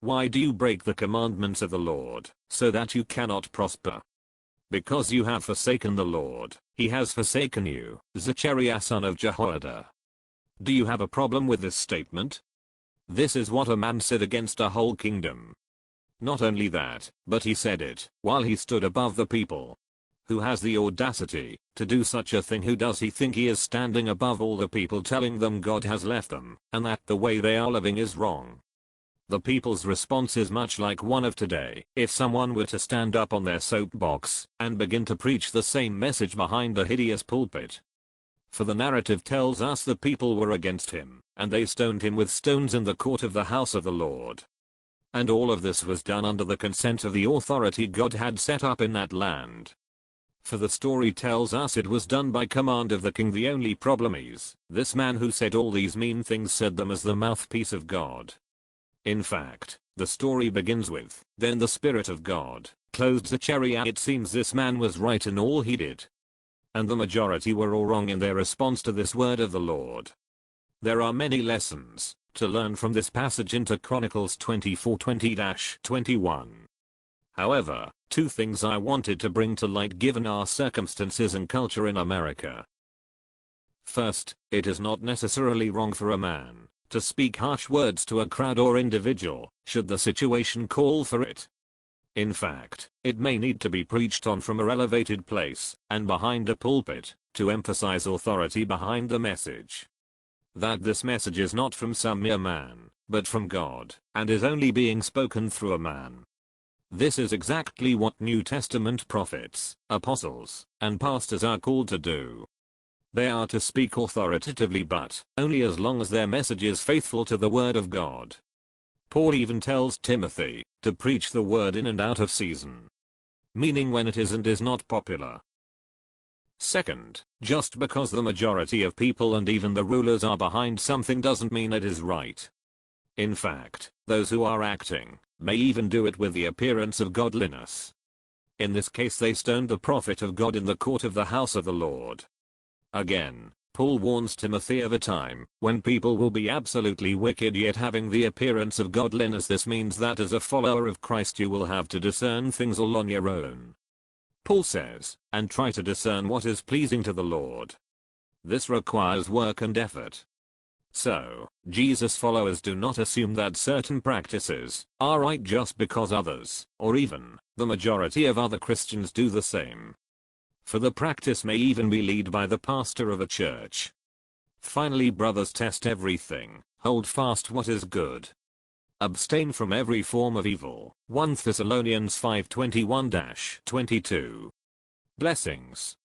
Why do you break the commandments of the Lord, so that you cannot prosper? Because you have forsaken the Lord, he has forsaken you, Zechariah son of Jehoiada. Do you have a problem with this statement? This is what a man said against a whole kingdom. Not only that, but he said it while he stood above the people. Who has the audacity to do such a thing? Who does he think he is, standing above all the people, telling them God has left them and that the way they are living is wrong? The people's response is much like one of today. If someone were to stand up on their soapbox and begin to preach the same message behind the hideous pulpit. For the narrative tells us the people were against him, and they stoned him with stones in the court of the house of the Lord. And all of this was done under the consent of the authority God had set up in that land. For the story tells us it was done by command of the king. The only problem is, this man who said all these mean things said them as the mouthpiece of God. In fact, the story begins with, then the Spirit of God clothed Zechariah. It seems this man was right in all he did. And the majority were all wrong in their response to this word of the Lord. There are many lessons to learn from this passage into Chronicles 24:20-21. However, two things I wanted to bring to light given our circumstances and culture in America. First, it is not necessarily wrong for a man to speak harsh words to a crowd or individual, should the situation call for it. In fact, it may need to be preached on from a elevated place and behind a pulpit to emphasize authority behind the message. That this message is not from some mere man, but from God, and is only being spoken through a man. This is exactly what New Testament prophets, apostles, and pastors are called to do. They are to speak authoritatively, but only as long as their message is faithful to the word of God. Paul even tells Timothy to preach the word in and out of season. Meaning when it is and is not popular. Second, just because the majority of people and even the rulers are behind something doesn't mean it is right. In fact, those who are acting may even do it with the appearance of godliness. In this case they stoned the prophet of God in the court of the house of the Lord. Again, Paul warns Timothy of a time when people will be absolutely wicked yet having the appearance of godliness. This means that as a follower of Christ you will have to discern things all on your own. Paul says, and try to discern what is pleasing to the Lord. This requires work and effort. So, Jesus followers do not assume that certain practices are right just because others, or even the majority of other Christians, do the same. For the practice may even be led by the pastor of a church. Finally, brothers, test everything, hold fast what is good. Abstain from every form of evil. 1 Thessalonians 5:21-22. Blessings.